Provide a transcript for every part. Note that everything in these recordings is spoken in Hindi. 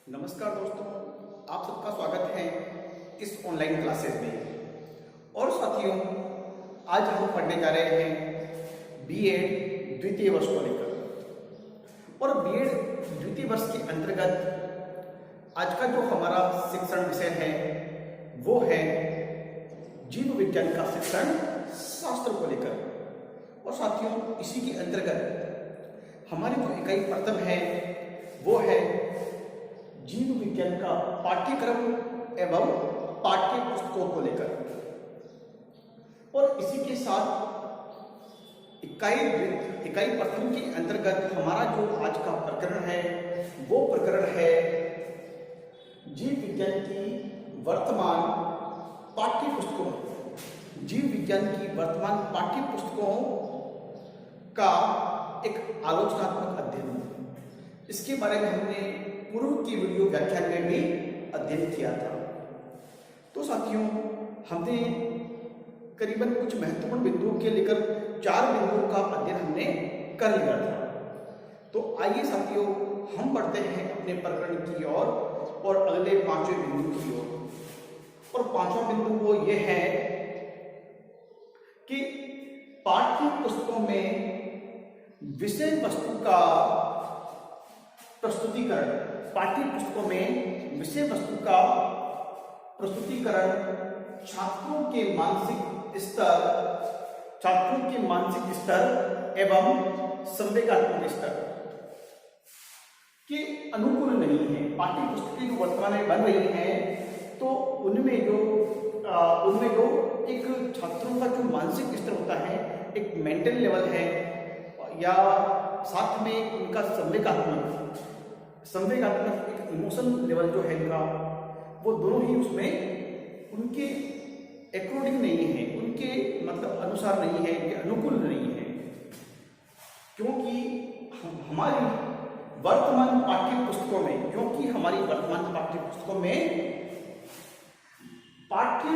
नमस्कार दोस्तों, आप सबका स्वागत है इस ऑनलाइन क्लासेस में। और साथियों, आज हम पढ़ने जा रहे हैं बीएड द्वितीय वर्ष को लेकर। और बीएड द्वितीय वर्ष के अंतर्गत आज का जो हमारा शिक्षण विषय है वो है जीव विज्ञान का शिक्षण शास्त्र को लेकर। और साथियों, इसी के अंतर्गत हमारी जो इकाई प्रथम है वो है जीव विज्ञान का पाठ्यक्रम एवं पाठ्य पुस्तकों को लेकर। और इसी के साथ इकाई प्रथम के अंतर्गत हमारा जो आज का प्रकरण है वो प्रकरण है जीव विज्ञान की वर्तमान पाठ्य पुस्तकों। जीव विज्ञान की वर्तमान पाठ्य पुस्तकों का एक आलोचनात्मक अध्ययन। इसके बारे में हमने पूर्व की वीडियो व्याख्यान में भी अध्ययन किया था। तो साथियों, हमने करीबन कुछ महत्वपूर्ण बिंदुओं के लेकर 4 बिंदुओं का अध्ययन हमने कर लिया था। तो आइए साथियों, हम बढ़ते हैं अपने प्रकरण की ओर और अगले 5वें बिंदु की ओर। और 5वां बिंदु वो ये है कि पाठ्य पुस्तकों में विषय वस्तु का प्रस्तुतिकरण। पाठ्य पुस्तकों में विषय वस्तु का प्रस्तुतिकरण छात्रों के मानसिक स्तर एवं संवेगात्मक स्तर के अनुकूल नहीं है। पाठ्य पुस्तकें जो वर्तमान में बन रही हैं तो उनमें जो एक छात्रों का जो मानसिक स्तर होता है, एक मेंटल लेवल है, या साथ में उनका संवेगात्मक एक इमोशन लेवल जो है इनका, वो दोनों ही उसमें उनके अकॉर्डिंग नहीं है, उनके मतलब अनुसार नहीं है, उनके अनुकूल नहीं है। क्योंकि हमारी वर्तमान पाठ्य पुस्तकों में पाठ्य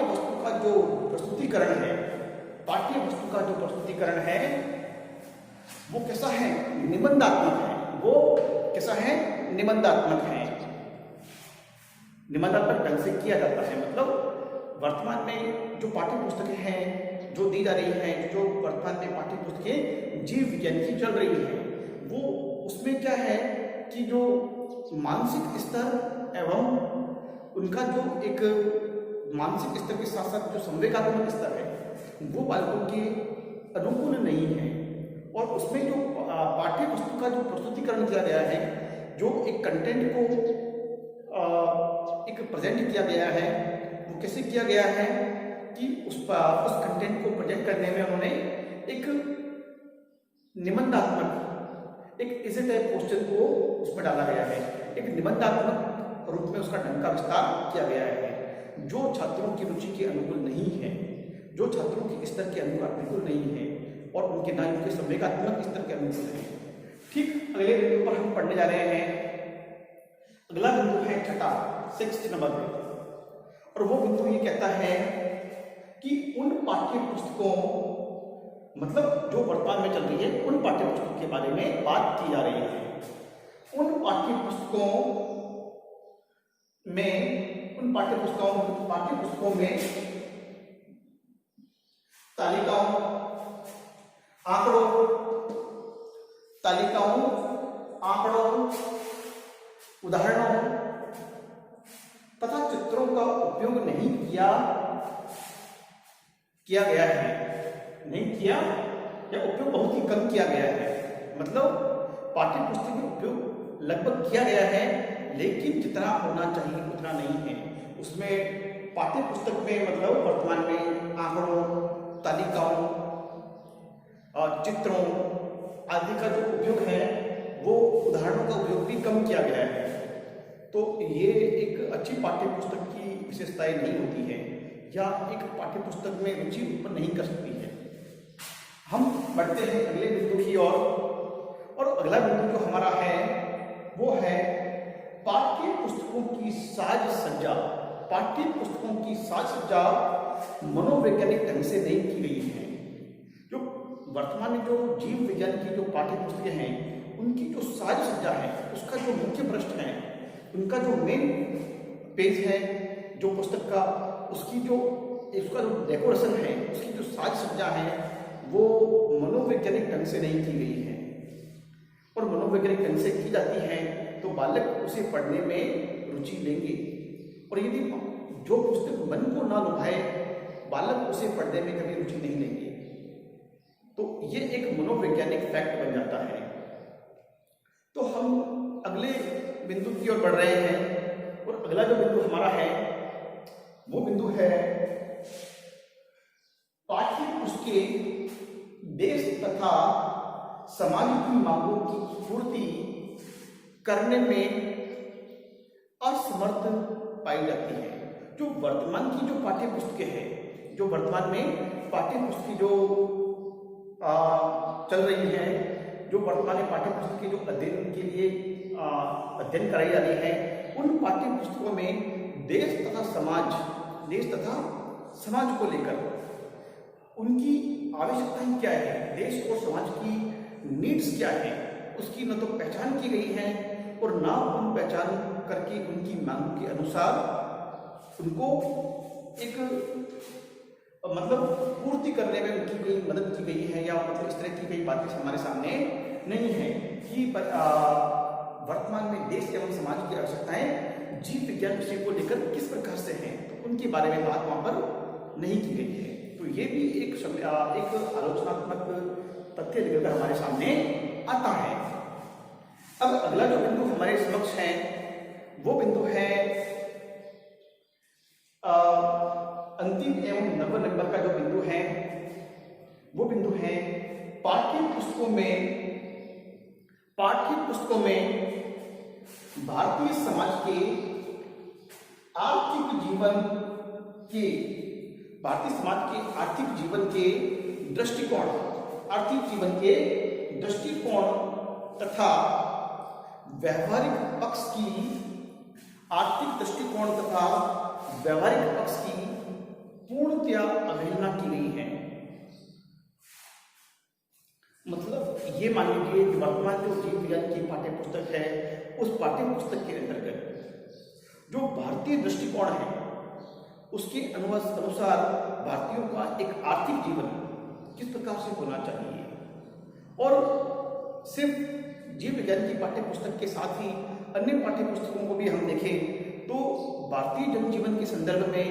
वस्तु का जो प्रस्तुतिकरण है वो कैसा है? निबंधात्मक है। निबंधात्मक ढंग से किया जाता है। मतलब वर्तमान में जो पाठ्य पुस्तकें हैं जो दी जा रही हैं, जो वर्तमान में पाठ्य पुस्तकें जीव विज्ञान की चल रही हैं, वो उसमें क्या है कि जो मानसिक स्तर एवं उनका जो एक मानसिक स्तर के साथ साथ जो संवेगात्मक स्तर है वो बालकों के अनुकूल नहीं है। और उसमें जो पाठ्य पुस्तक का जो प्रस्तुतिकरण किया गया है, जो एक कंटेंट को एक प्रेजेंट किया गया है, वो कैसे किया गया है कि उस कंटेंट को प्रेजेंट करने में उन्होंने एक निबंधात्मक, एक इसी टाइप क्वेश्चन को उसमें डाला गया है। एक निबंधात्मक रूप में उसका ढंग का विस्तार किया गया है, जो छात्रों की रुचि के अनुकूल नहीं है, जो छात्रों के स्तर के अनुकूल नहीं है, और उनके ना उनके संवेगात्मक स्तर के अनुकूल है। ठीक अगले बिंदु पर हम पढ़ने जा रहे हैं। अगला बिंदु है छठा, 6 नंबर पे। और वो बिंदु ये कहता है कि उन पाठ्य पुस्तकों, मतलब जो वर्तमान में चल रही है, उन पाठ्य पुस्तकों के बारे में बात की जा रही है। उन पाठ्य पुस्तकों में आंकड़ों, उदाहरणों तथा चित्रों का उपयोग नहीं किया गया है, या उपयोग बहुत ही कम किया गया है। मतलब पाठ्य पुस्तक में उपयोग लगभग किया गया है, लेकिन जितना होना चाहिए उतना नहीं है। उसमें पाठ्य पुस्तक में मतलब वर्तमान में आंकड़ों, तालिकाओं और चित्रों आदि का जो उपयोग है, वो उदाहरणों का उपयोग भी कम किया गया है। तो ये एक अच्छी पाठ्य पुस्तक की विशेषताएं नहीं होती है, या एक पाठ्य पुस्तक में रुचि उत्पन्न नहीं कर सकती है। हम बढ़ते हैं अगले बिंदु की ओर। और अगला बिंदु जो हमारा है वो है पाठ्य पुस्तकों की साज सज्जा मनोवैज्ञानिक ढंग से नहीं की गई है। जो वर्तमान में जो जीव विज्ञान की जो पाठ्य पुस्तकें हैं उनकी जो साज सज्जा है, उसका जो मुख्य पृष्ठ है, उनका जो मेन पेज है जो पुस्तक का, उसका जो डेकोरेशन है, उसकी जो साज सज्जा है, वो मनोवैज्ञानिक ढंग से नहीं की गई है। और मनोवैज्ञानिक ढंग से की जाती है तो बालक उसे पढ़ने में रुचि लेंगे, और यदि जो पुस्तक मन को ना लुभाए, बालक उसे पढ़ने में कभी रुचि नहीं लेंगे। तो ये एक मनोवैज्ञानिक फैक्ट बन जाता है। तो हम अगले बिंदु की ओर बढ़ रहे हैं, और अगला जो बिंदु हमारा है वो बिंदु है पाठ्य पुस्तकें देश तथा समाज की मांगों की पूर्ति करने में असमर्थ पाई जाती है। जो वर्तमान की जो पाठ्य पुस्तकें हैं, जो वर्तमान में पाठ्य पुस्तकें जो चल रही हैं, जो वर्तमान में पाठ्य पुस्तकें जो अध्ययन के लिए अध्ययन कराई जा रही है, उन पाठ्य पुस्तकों में देश तथा समाज को लेकर उनकी आवश्यकताएं क्या है, देश और समाज की नीड्स क्या है, उसकी न तो पहचान की गई है और ना उन पहचान करके उनकी मांग के अनुसार उनको एक मतलब पूर्ति करने में उनकी कोई मदद की गई है, या मतलब इस तरह की कई बातें हमारे सामने नहीं है कि वर्तमान में देश एवं समाज की आवश्यकताएं जीव विज्ञान विषय को लेकर किस प्रकार से हैं, तो उनके बारे में बात वहां पर नहीं की गई है। तो ये भी एक आलोचनात्मक तथ्य निकलकर हमारे सामने आता है। अब अगला जो बिंदु हमारे समक्ष है वो बिंदु है अंतिम एवं नंबर का जो बिंदु है वो बिंदु है पाठ्य पुस्तकों में भारतीय समाज के आर्थिक जीवन के दृष्टिकोण तथा व्यावहारिक पक्ष की पूर्णतया अवहेलना की गई है। मतलब ये मान लीजिए कि वर्तमान जो जीव विज्ञान की पाठ्य पुस्तक है, उस पाठ्य पुस्तक के अंतर्गत जो भारतीय दृष्टिकोण है, उसके अनुसार भारतीयों का एक आर्थिक जीवन किस प्रकार से होना चाहिए, और सिर्फ जीव विज्ञान की पाठ्य पुस्तक के साथ ही अन्य पाठ्य पुस्तकों को भी हम देखें तो भारतीय जनजीवन के संदर्भ में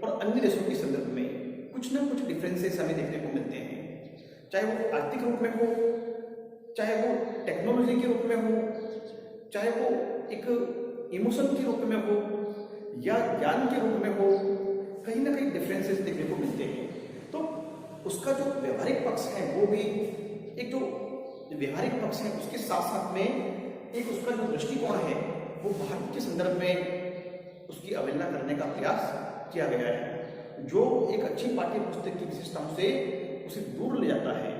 और अन्य देशों के संदर्भ में कुछ न कुछ डिफरेंसेस हमें देखने को मिलते हैं, चाहे वो आर्थिक रूप में हो, चाहे वो टेक्नोलॉजी के रूप में हो, चाहे वो एक इमोशन के रूप में हो या ज्ञान के रूप में हो, कहीं ना कहीं डिफरेंसेस देखने को मिलते हैं। तो उसका जो व्यवहारिक पक्ष है वो भी एक जो व्यवहारिक पक्ष है उसके साथ साथ में एक उसका जो दृष्टिकोण है वो भारत के संदर्भ में उसकी अवहेलना करने का प्रयास किया गया है, जो एक अच्छी पाठ्य पुस्तक की विशेषताओं से उसे दूर ले जाता है।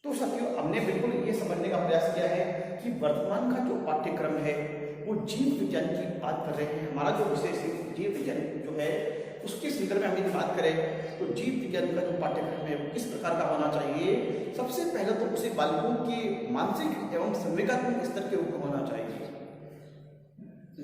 तो साथियों, हमने बिल्कुल ये समझने का प्रयास किया है कि वर्तमान का जो पाठ्यक्रम है वो जीव विज्ञान की बात कर रहे हैं। हमारा जो विषय जीव विज्ञान जो है उसके संदर्भ में हम यदि बात करें तो जीव विज्ञान का जो पाठ्यक्रम है वो किस प्रकार का होना चाहिए। सबसे पहले तो उसे बालकों के मानसिक एवं संवेगात्मक स्तर के रूप में होना चाहिए।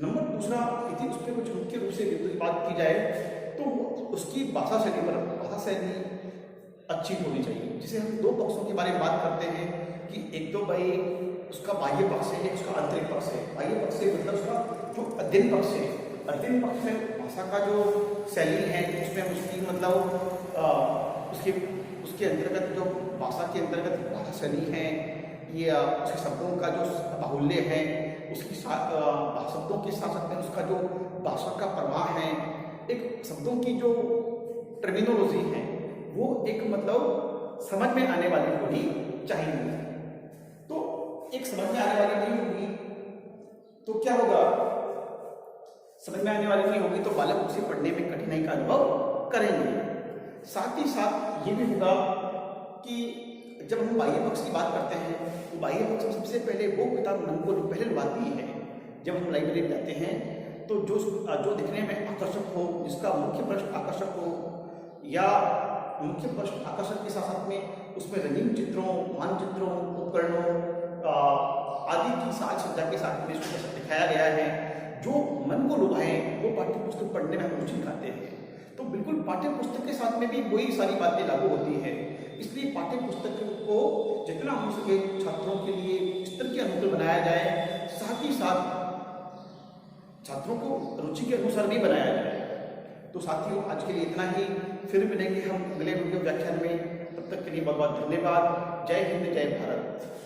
नंबर दूसरा, यदि उस पर कुछ मुख्य रूप से बात की जाए तो उसकी भाषा शैली अच्छी होनी चाहिए। जिसे हम दो पक्षों के बारे में बात करते हैं कि एक तो भाई उसका बाह्य पक्ष है, एक उसका आंतरिक पक्ष है। बाह्य पक्ष से मतलब उसका जो अध्ययन पक्ष है, अध्ययन पक्ष में भाषा का जो शैली है उसमें उसकी मतलब उसके अंतर्गत जो भाषा के अंतर्गत भाषा शैली है, ये उसके शब्दों का जो बाहुल्य है, उसकी शब्दों के साथ साथ में उसका जो भाषा का प्रवाह है, एक शब्दों की जो टर्मिनोलॉजी है वो एक मतलब समझ में आने वाली होनी चाहिए। तो एक समझ में आने वाली नहीं होगी तो क्या होगा, समझ में आने वाली नहीं होगी तो बालक उसे पढ़ने में कठिनाई का अनुभव करेंगे। साथ ही साथ ये भी होगा कि जब हम बाह्य पक्ष की बात करते हैं तो बाह्य पक्ष में सबसे पहले वो किताब मन को पहले लुभाती है। जब हम लाइब्रेरी में जाते हैं तो जो दिखने में आकर्षक हो, जिसका मुख्य पृष्ठ आकर्षक हो, या मुख्य पृष्ठ आकर्षण के साथ साथ में उसमें रंगीन चित्रों, मानचित्रों, उपकरणों आदि की साज सज्जा के साथ में इसको दिखाया गया है जो मन को लुभाए, वो पाठ्य पुस्तक पढ़ने में हम रुचि दिखाते हैं। तो बिल्कुल पाठ्य पुस्तक के साथ में भी वही सारी बातें लागू होती हैं। इसलिए पाठ्य पुस्तक को जितना हो सके छात्रों के लिए स्तर के अनुकूल बनाया जाए, साथ ही साथ छात्रों को रुचि के अनुसार भी बनाया जाए। तो साथियों, आज के लिए इतना ही। फिर मिलेंगे हम अगले वीडियो व्याख्यान में। तब तक के लिए बहुत बहुत धन्यवाद। जय हिंद, जय भारत।